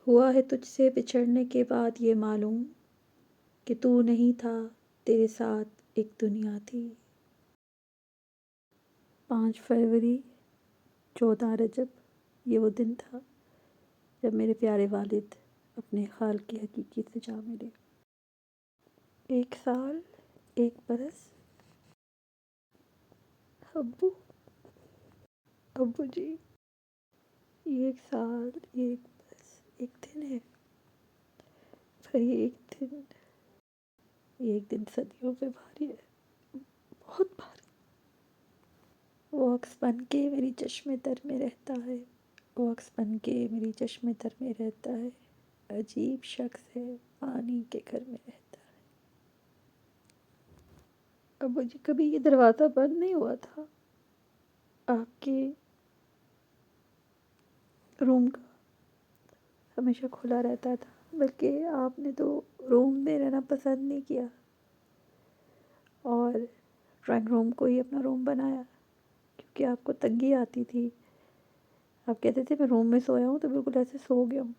ہوا ہے تجھ سے بچھڑنے کے بعد یہ معلوم کہ تو نہیں تھا، تیرے ساتھ ایک دنیا تھی۔ 5 فروری 14 رجب، یہ وہ دن تھا جب میرے پیارے والد اپنے خالق کی حقیقی سے جا ملے۔ 1 سال، 1 برس۔ ابو، ابو جی، یہ 1 سال، 1 برس، ایک دن ہے، پر یہ ایک دن صدیوں پہ بھاری ہے، بہت بھاری۔ وہ عکس بن کے میری چشم تر میں رہتا ہے، وہ عکس بن کے میری چشم تر میں رہتا ہے، عجیب شخص ہے، پانی کے گھر میں رہتا ہے۔ ابو جی، کبھی یہ دروازہ بند نہیں ہوا تھا آپ کے روم کا؟ ہمیشہ کھلا رہتا تھا، بلکہ آپ نے تو روم میں رہنا پسند نہیں کیا اور ڈرائنگ روم کو ہی اپنا روم بنایا، کیونکہ آپ کو تنگی آتی تھی۔ آپ کہتے تھے میں روم میں سویا ہوں تو بالکل ایسے سو گیا ہوں،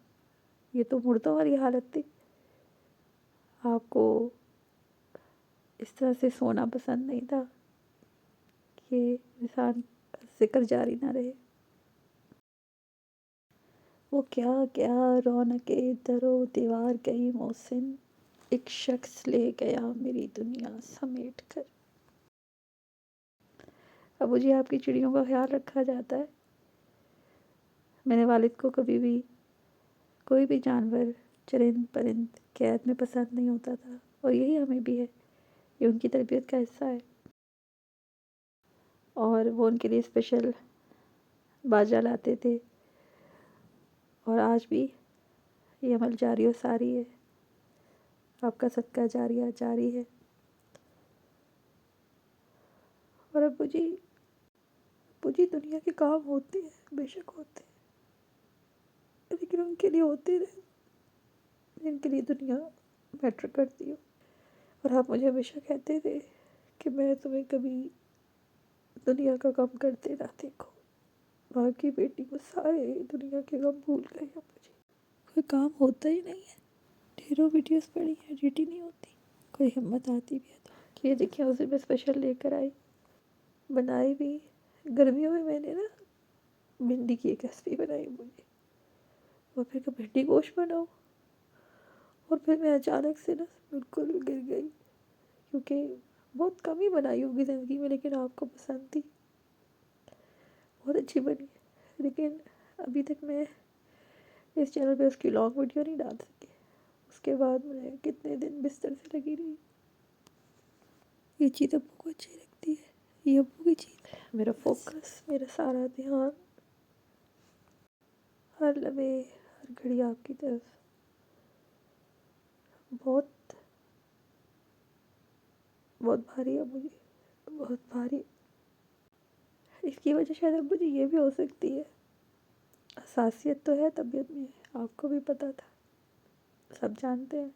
یہ تو مردوں والی حالت تھی۔ آپ کو اس طرح سے سونا پسند نہیں تھا کہ انسان کا ذکر جاری نہ رہے۔ وہ کیا کیا رونق در و دیوار گئی محسن، ایک شخص لے گیا میری دنیا سمیٹ کر۔ ابو جی، آپ کی چڑیوں کا خیال رکھا جاتا ہے؟ میرے والد کو کبھی بھی کوئی بھی جانور، چرند پرند قید میں پسند نہیں ہوتا تھا، اور یہی ہمیں بھی ہے، یہ ان کی تربیت کا حصہ ہے، اور وہ ان کے لیے اسپیشل باجرہ لاتے تھے، اور آج بھی یہ عمل جاری و ساری ہے، آپ کا صدقہ جاریہ جاری ہے۔ اور ابو جی دنیا کے کام ہوتے ہیں، بے شک ہوتے ہیں، لیکن ان کے لیے ہوتے رہے، جن کے لیے دنیا میٹر کرتی ہو۔ اور آپ مجھے ہمیشہ کہتے تھے کہ میں تمہیں کبھی دنیا کا غم کرتے نہ دیکھو۔ ماں کی بیٹی کو سارے دنیا کے غم بھول گئے ابو جی، کوئی کام ہوتا ہی نہیں ہے، ڈھیروں ویڈیوز پڑی ہیں، ایڈٹ ہی نہیں ہوتی، کوئی ہمت آتی بھی ہے تو یہ دیکھیں، اسے میں اسپیشل لے کر آئی، بنائی بھی۔ گرمیوں میں میں نے نا بھنڈی کی ایک ریسپی بنائی مجھے، اور پھر کہ بھنڈی گوشت بناؤ، اور پھر میں اچانک سے نا بالکل گر گئی، کیونکہ بہت کم ہی بنائی ہوگی زندگی میں، لیکن آپ کو پسند تھی، بہت اچھی بنی، لیکن ابھی تک میں اس چینل پہ اس کی لانگ ویڈیو نہیں ڈال سکی۔ اس کے بعد میں کتنے دن بستر سے لگی رہی۔ یہ چیز ابو کو اچھی لگتی ہے، یہ ابو کی چیز ہے، میرا فوکس، میرا سارا دھیان، ہر لمحے ہر گھڑی آپ کی طرف، بہت بہت بھاری ابو جی، بہت بھاری۔ اس کی وجہ شاید ابو جی یہ بھی ہو سکتی ہے، حساسیت تو ہے طبیعت میں، آپ کو بھی پتہ تھا، سب جانتے ہیں،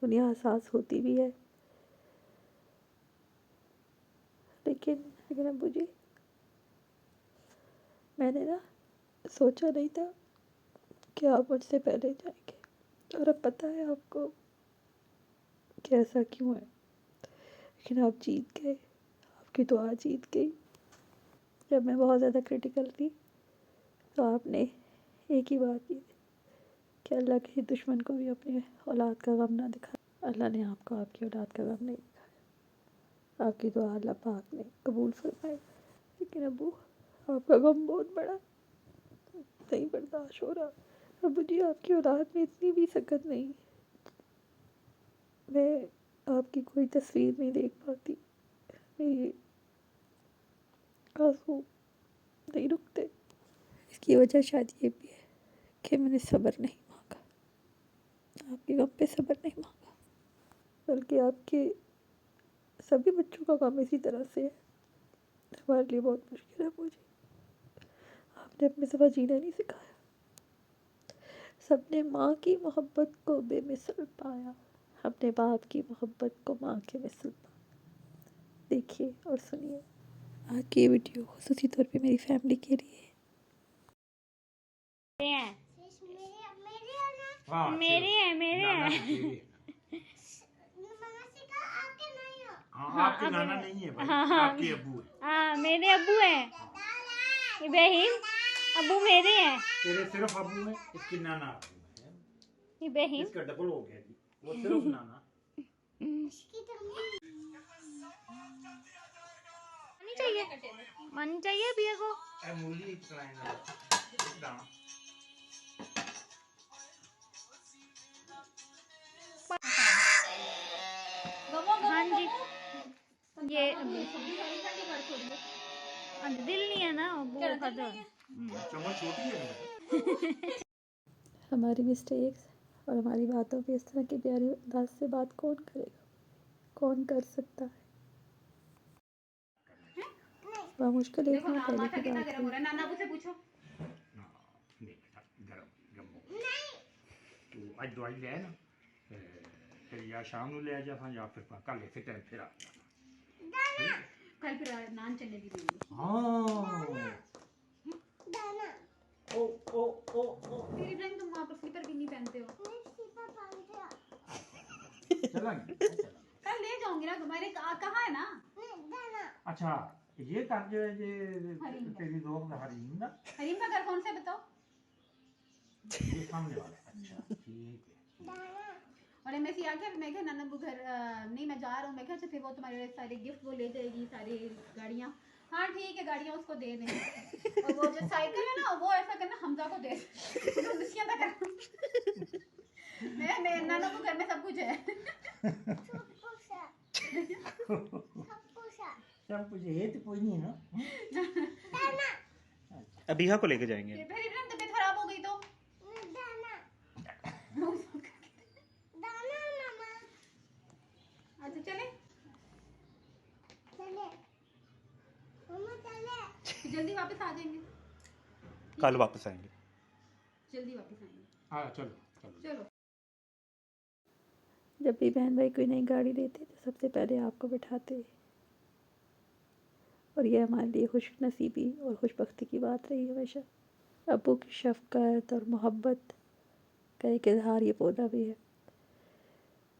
دنیا حساس ہوتی بھی ہے، لیکن ابو جی میں نے نا سوچا نہیں تھا کہ آپ مجھ سے پہلے جائیں گے، اور اب پتہ ہے آپ کو کہ ایسا کیوں ہے، لیکن آپ جیت گئے، آپ کی دعا جیت گئی۔ جب میں بہت زیادہ کرٹیکل تھی تو آپ نے ایک ہی بات کی کہ اللہ کے دشمن کو بھی اپنی اولاد کا غم نہ دکھا۔ اللہ نے آپ کو آپ کی اولاد کا غم نہیں دکھایا، آپ کی دعا اللہ پاک نے قبول فرمائی، لیکن ابو آپ کا غم بہت بڑا، نہیں برداشت ہو رہا۔ ابو جی، آپ کی اولاد میں اتنی بھی سکت نہیں، میں آپ کی کوئی تصویر نہیں دیکھ پاتی، میری آنسو نہیں رکتے۔ اس کی وجہ شاید یہ بھی ہے کہ میں نے صبر نہیں مانگا، آپ کے غم پہ صبر نہیں مانگا، بلکہ آپ کے سبھی بچوں کا غم اسی طرح سے ہے، ہمارے لیے بہت مشکل ہے مجھے، آپ نے اپنے سوا جینا نہیں سکھایا۔ سب نے ماں کی محبت کو بے مثل پایا، ہم نے باپ کی محبت کو ماں کے مثل پایا۔ دیکھیے اور سنیے، آج کی یہ ویڈیو خصوصی طور پہ میری فیملی کے لیے ہے۔ میرے ہیں میرے ہیں. ہاں آپ کے نانا نہیں ہے بھائی، آپ کے ابو ہیں. ہاں میرے ابو ہیں. ابراہیم ابو میرے ہیں. تیرے صرف ابو ہیں، اس کی نانا ابو ہے. ابراہیم اس کا ڈبل ہو گیا جی، وہ صرف نانا. منی چاہیے بھیا کو. مولی چلائیں گا. ہاں جی یہ دل نہیں ہے نا وہ چمچ چھوٹی ہے. ہماری مسٹیکس اور ہماری باتوں پہ اس طرح کی پیاری انداز سے بات کون کرے گا، کون کر سکتا ہے؟ وہ مشکل ایک ماہ پہلے کی بات ہے. نانا ابو سے پوچھو. اج دوائی لے نا، پھر یا شام نو لے جا یا پھر کل اسی ٹائم پھر آ جا. کل پھر نان چلے دی دیں گے. ہاں او او او او پھر ابراہیم تم وہاں پر سلیپر بھی نہیں پہنتے ہو. چلا گیا. کل لے جاؤں گی نا تمہارے کہاں ہے نا. اچھا یہ کر جو ہے یہ تیری دوست حریم دا. حریم کا گھر کون سا ہے بتاؤ. یہ سامنے والا. اچھا ٹھیک ہے. اور میں سے آ کے میں کہ نانا ابو گھر نہیں میں جا رہا ہوں. میں کہ اچھا پھر وہ تمہارے سارے گفٹ وہ لے جائے گی، ساری گاڑیاں. ہاں ٹھیک ہے گاڑیاں اس کو دے دیں. اور وہ جو سائیکل ہے نا وہ ایسا کرنا حمزہ کو دے میں نانا ابو گھر میں سب کچھ ہے. سب کچھ ہے تو کوئی نہیں ہے نا. ابیحا کو لے کے جائیں گے. پھر ابراہیم طبیعت خراب ہو گئی تو اچھا چلے جلدی واپس آ جائیں گے. کل واپس آئیں گے. جلدی واپس آئیں گے. ہاں چلو چلو. چلو. جب بھی بہن بھائی کوئی نئی گاڑی لیتے تو سب سے پہلے آپ کو بٹھاتے، اور یہ ہمارے لیے خوش نصیبی اور خوش بختی کی بات رہی ہمیشہ. ابو کی شفقت اور محبت کا ایک اظہار یہ پودا بھی ہے.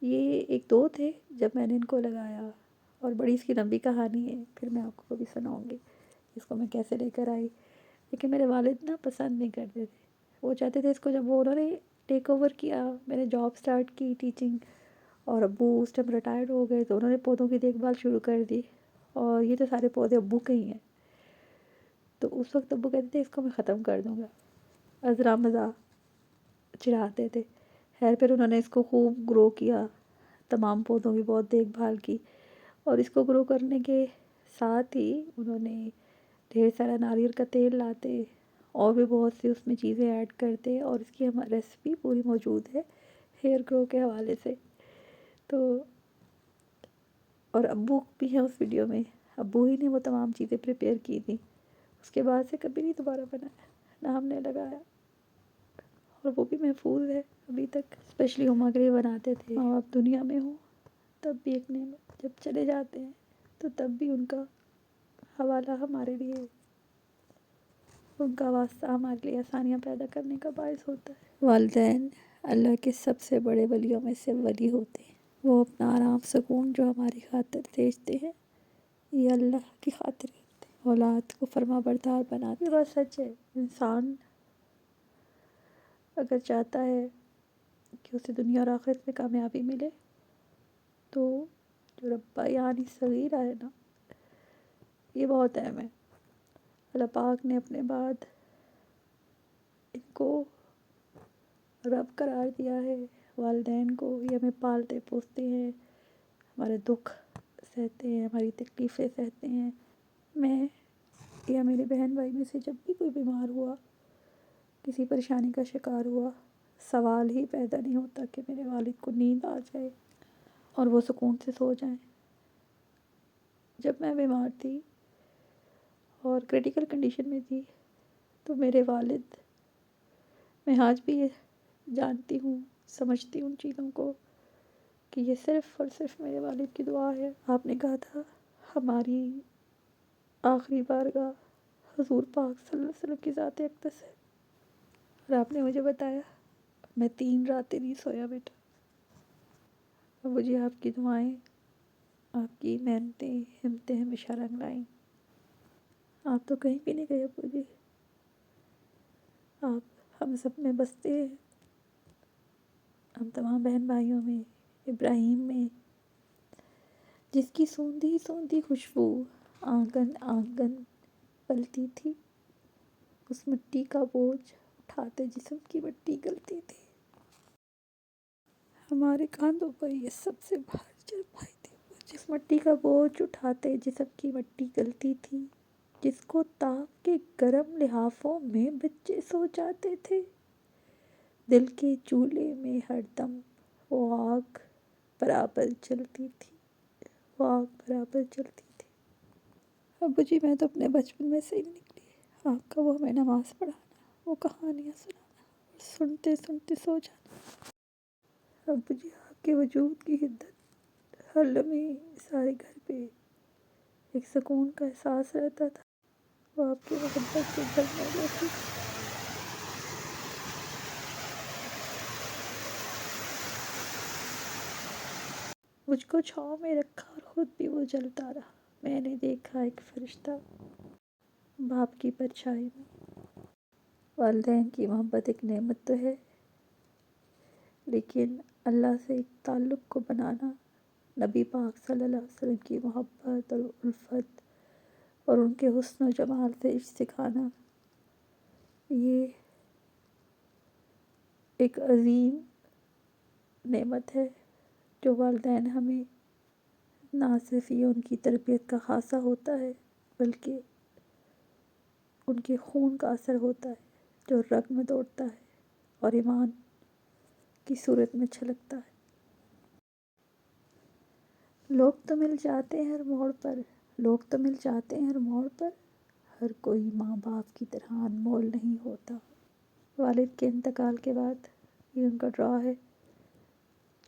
یہ ایک دو تھے جب میں نے ان کو لگایا، اور بڑی اس کی لمبی کہانی ہے، پھر میں آپ کو کبھی سناؤں گی اس کو میں کیسے لے کر آئی. لیکن میرے والد نا پسند نہیں کرتے تھے. وہ چاہتے تھے اس کو جب وہ انہوں نے ٹیک اوور کیا، میں نے جاب سٹارٹ کی ٹیچنگ، اور ابو اس ٹائم ریٹائرڈ ہو گئے تو انہوں نے پودوں کی دیکھ بھال شروع کر دی. اور یہ تو سارے پودے ابو کے ہی ہیں. تو اس وقت ابو کہتے تھے اس کو میں ختم کر دوں گا، عذرا مزاح چڑھاتے تھے. خیر پھر انہوں نے اس کو خوب گرو کیا، تمام پودوں کی بہت دیکھ بھال کی، اور اس کو گرو کرنے کے ساتھ ہی انہوں نے ڈھیر سارا ناریل کا تیل لاتے اور بھی بہت سی اس میں چیزیں ایڈ کرتے، اور اس کی ہماری ریسپی پوری موجود ہے ہیئر گرو کے حوالے سے. تو اور ابو بھی ہیں اس ویڈیو میں، ابو ہی نے وہ تمام چیزیں پریپیئر کی تھیں. اس کے بعد سے کبھی نہیں دوبارہ بنایا، نہ ہم نے لگایا، اور وہ بھی محفوظ ہے ابھی تک. اسپیشلی ہما کے لیے بناتے تھے. ماں باپ دنیا میں ہوں تب بھی ایک نعمت، جب چلے جاتے ہیں تو تب بھی ان کا حوالہ ہمارے لیے، ان کا واسطہ ہمارے لیے آسانیاں پیدا کرنے کا باعث ہوتا ہے. والدین اللہ کے سب سے بڑے ولیوں میں سے ولی ہوتے ہیں. وہ اپنا آرام سکون جو ہماری خاطر بھیجتے ہیں یہ اللہ کی خاطر کرتے ہیں، اولاد کو فرما بردار بناتے ہیں. یہ بات سچ ہے. انسان اگر چاہتا ہے کہ اسے دنیا اور آخرت میں کامیابی ملے تو جو ربا یعنی صغیرہ ہے نا، یہ بہت اہم ہے. اللہ پاک نے اپنے بعد ان کو رب قرار دیا ہے. والدین کو یہ ہمیں پالتے پوستے ہیں، ہمارے دکھ سہتے ہیں، ہماری تکلیفیں سہتے ہیں. میں یا میرے بہن بھائی میں سے جب بھی کوئی بیمار ہوا، کسی پریشانی کا شکار ہوا، سوال ہی پیدا نہیں ہوتا کہ میرے والد کو نیند آ جائے اور وہ سکون سے سو جائیں. جب میں بیمار تھی اور کریٹیکل کنڈیشن میں تھی تو میرے والد، میں آج بھی یہ جانتی ہوں، سمجھتی ہوں ان چیزوں کو کہ یہ صرف اور صرف میرے والد کی دعا ہے. آپ نے کہا تھا ہماری آخری بارگاہ حضور پاک صلی اللہ علیہ وسلم کی ذات اقدس ہے، اور آپ نے مجھے بتایا میں 3 راتیں نہیں سویا بیٹا. ابو جی آپ کی دعائیں، آپ کی محنتیں، ہمتیں ہمیشہ رنگ لائیں. آپ تو کہیں بھی نہیں گئے ابو جی، آپ ہم سب میں بستے ہیں، ہم تمام بہن بھائیوں میں، ابراہیم میں، جس کی سوندھی سوندھی خوشبو آنگن آنگن پلتی تھی. اس مٹی کا بوجھ اٹھاتے جسم کی مٹی گلتی تھی. ہمارے کاندھوں پر یہ سب سے بھاری چرپائی تھی. جس مٹی کا بوجھ اٹھاتے جسم کی مٹی گلتی تھی، جس کو تاپ کے گرم لحافوں میں بچے سو جاتے تھے. دل کے چولہے میں ہر دم وہ آگ برابر جلتی تھی، وہ آگ برابر جلتی تھی. ابو جی میں تو اپنے بچپن میں سے ہی نکلی. آپ کا وہ ہمیں نماز پڑھانا، وہ کہانیاں سنانا اور سنتے سنتے سو جانا. ابو جی آپ کے وجود کی حدت، ہر لمحے سارے گھر پہ ایک سکون کا احساس رہتا تھا. وہ آپ کی محبت کے جھرنے جیسی. مجھ کو چھاؤں میں رکھا اور خود بھی وہ جلتا رہا. میں نے دیکھا ایک فرشتہ باپ کی پرچھائی میں. والدین کی محبت ایک نعمت تو ہے، لیکن اللہ سے ایک تعلق کو بنانا، نبی پاک صلی اللہ علیہ وسلم کی محبت اور الفت اور ان کے حسن و جمال سے عشق سکھانا، یہ ایک عظیم نعمت ہے جو والدین ہمیں نہ صرف یہ ان کی تربیت کا خاصہ ہوتا ہے، بلکہ ان کے خون کا اثر ہوتا ہے جو رگ میں دوڑتا ہے اور ایمان کی صورت میں چھلکتا ہے. لوگ تو مل جاتے ہیں ہر موڑ پر، لوگ تو مل جاتے ہیں ہر موڑ پر، ہر کوئی ماں باپ کی طرح انمول نہیں ہوتا. والد کے انتقال کے بعد یہ ان کا ڈرا ہے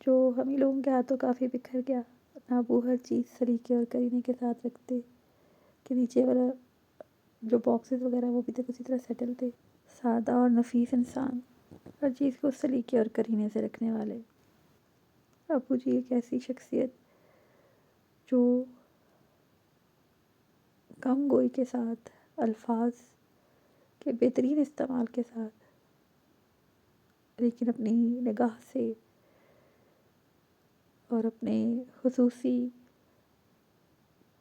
جو ہم ہی لوگوں کے ہاتھوں کافی بکھر گیا. اپنا ابو ہر چیز سلیقے اور کرینے کے ساتھ رکھتے کہ نیچے والا جو باکسز وغیرہ وہ بھی تک اسی طرح سیٹل تھے. سادہ اور نفیس انسان، ہر چیز کو سلیقے اور کرینے سے رکھنے والے. ابو جی ایک ایسی شخصیت جو کم گوئی کے ساتھ، الفاظ کے بہترین استعمال کے ساتھ، لیکن اپنی نگاہ سے اور اپنے خصوصی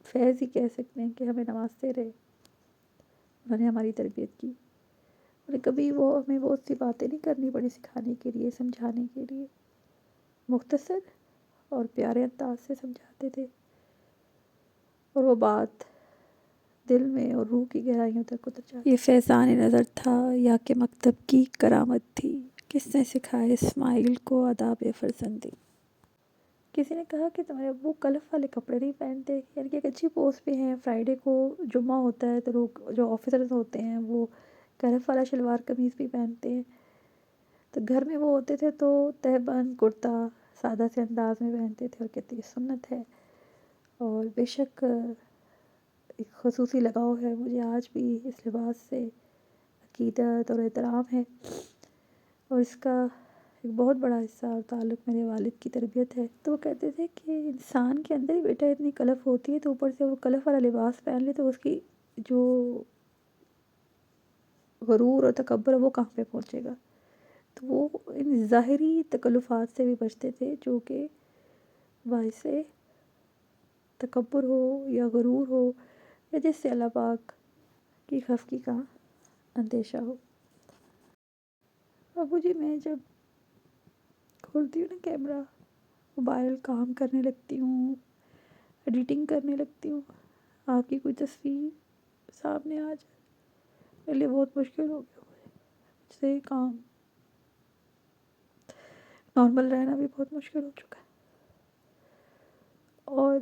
فیض ہی کہہ سکتے ہیں کہ ہمیں نوازتے رہے. انہوں نے ہماری تربیت کی. انہیں کبھی ہمیں بہت سی باتیں نہیں کرنی پڑی سکھانے کے لیے، سمجھانے کے لیے. مختصر اور پیارے انداز سے سمجھاتے تھے اور وہ بات دل میں اور روح کی گہرائیوں تک اتر جاتی. یہ فیضان نظر تھا یا کہ مکتب کی کرامت تھی؟ کس نے سکھایا اسماعیل کو آداب فرزندی؟ کسی نے کہا کہ تمہارے ابو کلف والے کپڑے نہیں پہنتے، یعنی کہ ایک اچھی پوسٹ پہ ہیں، فرائیڈے کو جمعہ ہوتا ہے تو لوگ جو آفیسرز ہوتے ہیں وہ کلف والا شلوار قمیض بھی پہنتے ہیں. تو گھر میں وہ ہوتے تھے تو تہبند کرتا سادہ سے انداز میں پہنتے تھے اور کہتے یہ سنت ہے. اور بے شک ایک خصوصی لگاؤ ہے مجھے آج بھی اس لباس سے، عقیدت اور احترام ہے. اور اس کا ایک بہت بڑا حصہ اور تعلق میرے والد کی تربیت ہے. تو وہ کہتے تھے کہ انسان کے اندر ہی بیٹا اتنی کلف ہوتی ہے تو اوپر سے وہ کلف والا لباس پہن لے تو اس کی جو غرور اور تکبر ہے وہ کہاں پہ پہنچے گا. تو وہ ان ظاہری تکلفات سے بھی بچتے تھے جو کہ باعث تکبر ہو یا غرور ہو یا جس سے اللہ پاک کی خفگی کا اندیشہ ہو. ابو جی میں جب کھولتی ہوں نا کیمرہ، موبائل کام کرنے لگتی ہوں، ایڈیٹنگ کرنے لگتی ہوں، آپ کی کوئی تصویر سامنے آ جائے میرے لیے بہت مشکل ہو گیا. مجھ سے کام نارمل رہنا بھی بہت مشکل ہو چکا ہے. اور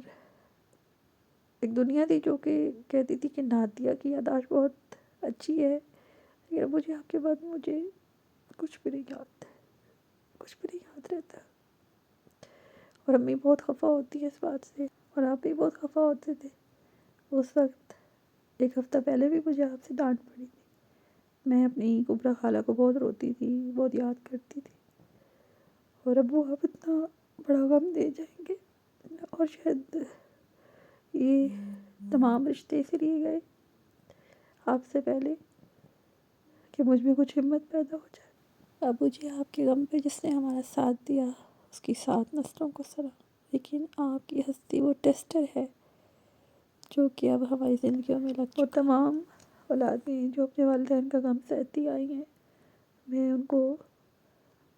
ایک دنیا تھی جو کہ کہتی تھی کہ نادیہ کی یادداشت بہت اچھی ہے، لیکن مجھے آپ کے بعد مجھے کچھ بھی نہیں یاد، کچھ بھی نہیں یاد رہتا. اور امی بہت خفا ہوتی ہے اس بات سے اور آپ بھی بہت خفا ہوتے تھے. اس وقت ایک ہفتہ پہلے بھی مجھے آپ سے ڈانٹ پڑی تھی. میں اپنی کبریٰ خالہ کو بہت روتی تھی، بہت یاد کرتی تھی. اور ابو آپ اتنا بڑا غم دے جائیں گے، اور شاید یہ تمام رشتے اسی لیے گئے آپ سے پہلے کہ مجھ میں کچھ ہمت پیدا ہو جائے۔ ابو جی، آپ کے غم پہ جس نے ہمارا ساتھ دیا اس کی 7 نسلوں کو سلام، لیکن آپ کی ہستی وہ ٹیسٹر ہے جو کہ اب ہماری زندگیوں میں لگ چکا۔ اور تمام اولادیں جو اپنے والدین کا غم سہتی آئی ہیں، میں ان کو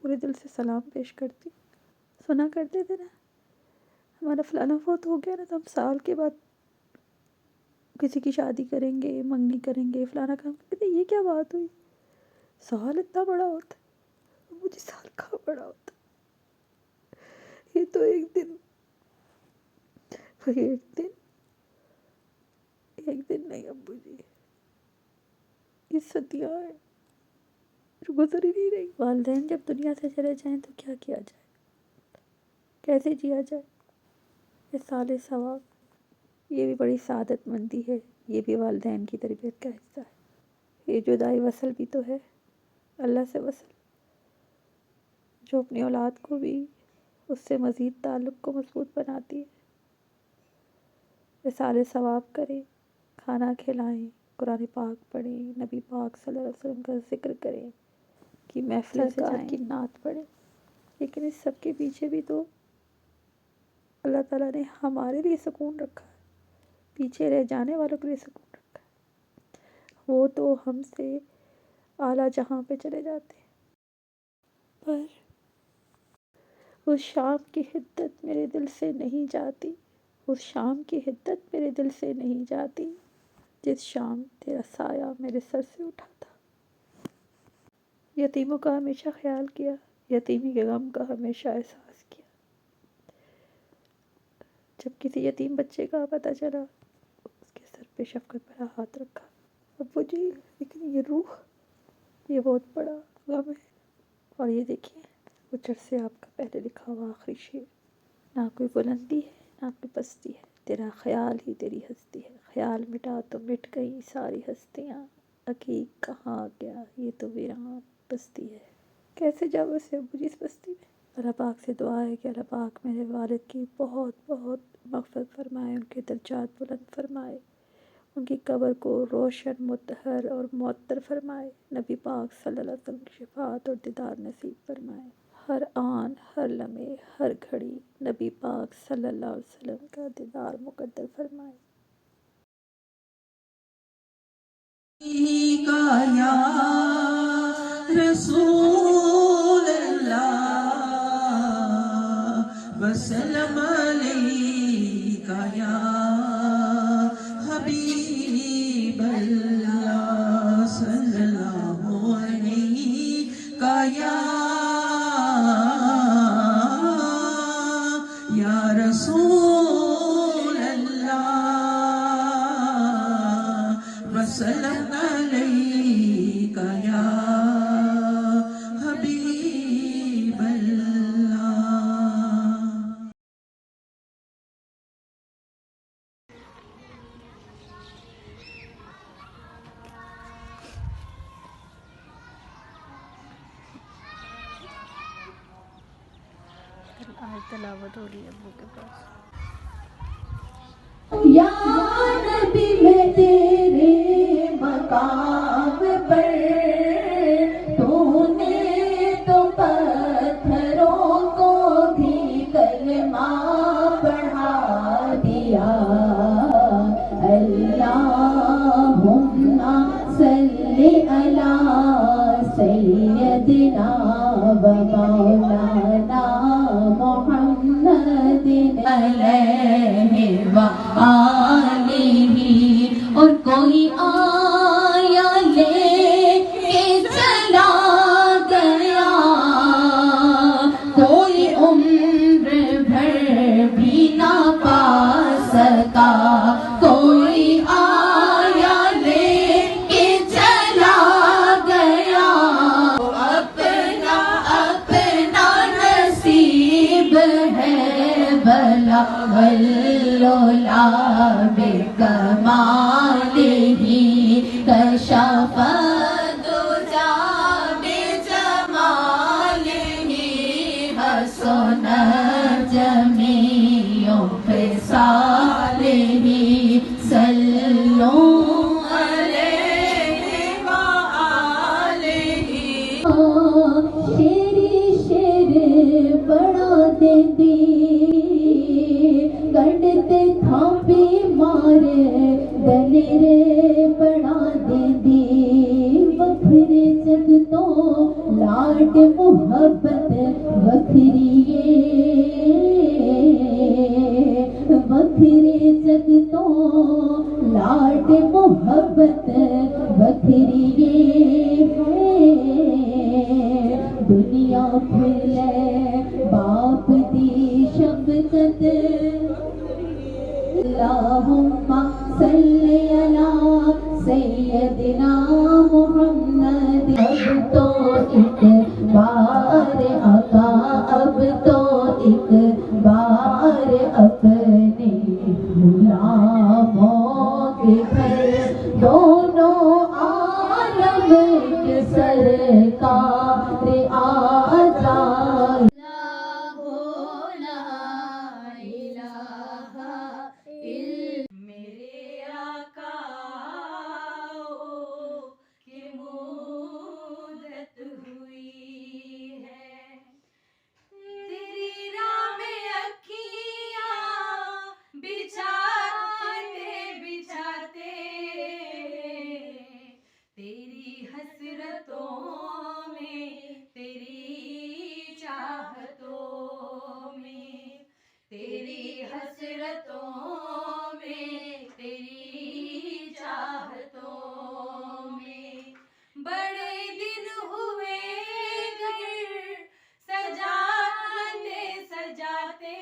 پورے دل سے سلام پیش کرتی۔ سنا کرتے تھے نا ہمارا فلانا فوت ہو گیا نا تو ہم سال کے بعد کسی کی شادی کریں گے، منگنی کریں گے، فلانا کام کریں گے۔ یہ کیا بات ہوئی؟ سال اتنا بڑا ہوتا ہے؟ مجھے سال کہاں بڑا ہوتا؟ یہ تو ایک دن نہیں ابو جی، یہ صدیاں ہیں جو گزر ہی نہیں رہی۔ والدین جب دنیا سے چلے جائیں تو کیا کیا جائے، کیسے جیا جائے؟ یہ سال ثواب، یہ بھی بڑی سعادت مندی ہے، یہ بھی والدین کی تربیت کا حصہ ہے۔ یہ جدائی وصل بھی تو ہے، اللہ سے وصل، جو اپنی اولاد کو بھی اس سے مزید تعلق کو مضبوط بناتی ہے۔ وصال ثواب کریں، کھانا کھلائیں، قرآن پاک پڑھیں، نبی پاک صلی اللہ علیہ وسلم کا ذکر کریں، کہ محفل سے جائیں، کی نعت پڑھیں۔ لیکن اس سب کے پیچھے بھی تو اللہ تعالیٰ نے ہمارے لیے سکون رکھا ہے، پیچھے رہ جانے والوں کے لیے سکون رکھا ہے۔ وہ تو ہم سے اعلیٰ جہاں پہ چلے جاتے ہیں، پر اس شام کی حدت میرے دل سے نہیں جاتی، اس شام کی حدت میرے دل سے نہیں جاتی جس شام تیرا سایہ میرے سر سے اٹھا تھا۔ یتیموں کا ہمیشہ خیال کیا، یتیمی کے غم کا ہمیشہ احساس کیا۔ جب کسی یتیم بچے کا پتہ چلا، اس کے سر پہ شفقت بھرا ہاتھ رکھا۔ ابو جی، لیکن یہ روح، یہ بہت بڑا غم ہے۔ اور یہ دیکھیں، کچھ عرصے آپ کا پہلے لکھا ہوا آخری شعر، نہ کوئی بلندی ہے نہ کوئی پستی ہے، تیرا خیال ہی تیری ہستی ہے، خیال مٹا تو مٹ گئی ساری ہستیاں، عقیق کہاں گیا یہ تو ویران بستی ہے۔ کیسے جا بسے ابو جی اس بستی میں؟ اللہ پاک سے دعا ہے کہ اللہ پاک میرے والد کی بہت بہت مغفرت فرمائے، ان کے درجات بلند فرمائے، ان کی قبر کو روشن، مطہر اور معطر فرمائے، نبی پاک صلی اللہ علیہ وسلم کی شفاعت اور دیدار نصیب فرمائے۔ ہر آن، ہر لمحے، ہر گھڑی نبی پاک صلی اللہ علیہ وسلم کا دیدار مقدر فرمائے۔ کا یا رسول اللہ وسلم علیکہ یا حبیب اللہ صلی اللہ علیہ یا رسول اللہ وسلم علیکہ یا حبیب اللہ۔ آج تلاوت ہو رہی ہے ابو کے پاس۔ یا نبی میں تیرے مقام پر تو نے تو پتھروں کو بھی کلمہ پڑھا دیا۔ اللہم صلی علی سیدنا و مولانا محمد علیہ وآلہ، اور کوئی آیا لے کے چلا گیا، کوئی عمر بھر بھی نہ پا سکا، کوئی آیا لے کے چلا گیا، اپنا اپنا نصیب ہے بلا واللولا بکمالہ کشف الدجی بجمالہ جميع خصاله صلوا عليه وآله شیری شیر بڑا دیندی گنڈتے تھاپی مارے دلیرے بڑا دیندی وکھرے جگ تو لاڈ محبت وکھریے وکھرے جگ تو لاڈ محبت وکھریے دنیا پھلے باپ دی شفقت اللہم صلی علی سیدنا محمد اب تو ایک بار آقا اب تو ایک بار اپنے غلاموں کے گھر دونوں عالم کے سرکار آ جائے میرے آقا کی مدت ہوئی ہے تیری راہ میں اکھیاں بچھاتے بچھاتے تیری حسرتوں میں تیری چاہتوں میں تیری حسرتوں میں تیری چاہتوں میں بڑے دن ہوئے گھر سجاتے سجاتے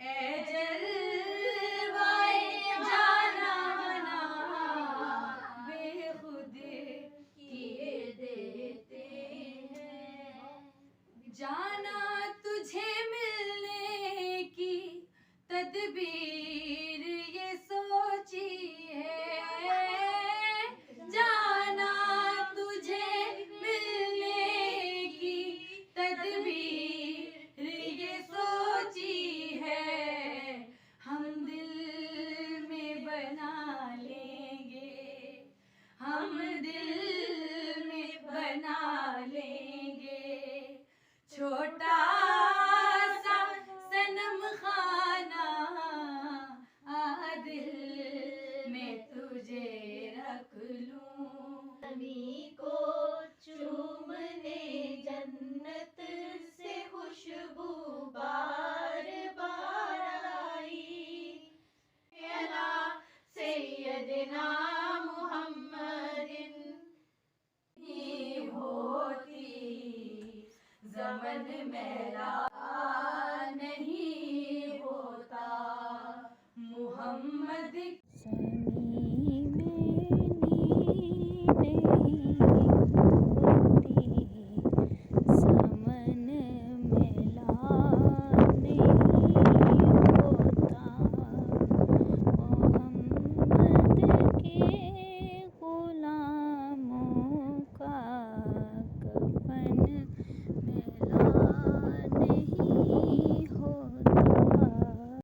اے جلوائے جانا بے خود کیے دیتے ہیں جانا تجھے ملنے کی تدبیر یہ سوچی ہے جانا تجھے ملنے کی تدبیر یہ سوچی ہے ہم دل میں بنا لیں گے ہم دل میں بنا لیں گے چھوٹا سا صنم خانہ دل میں تجھے رکھ لوں زمیں کو چومنے جنت سے خوشبو بار بار آئی الا سیدنا محمد ہوتی زمن میرا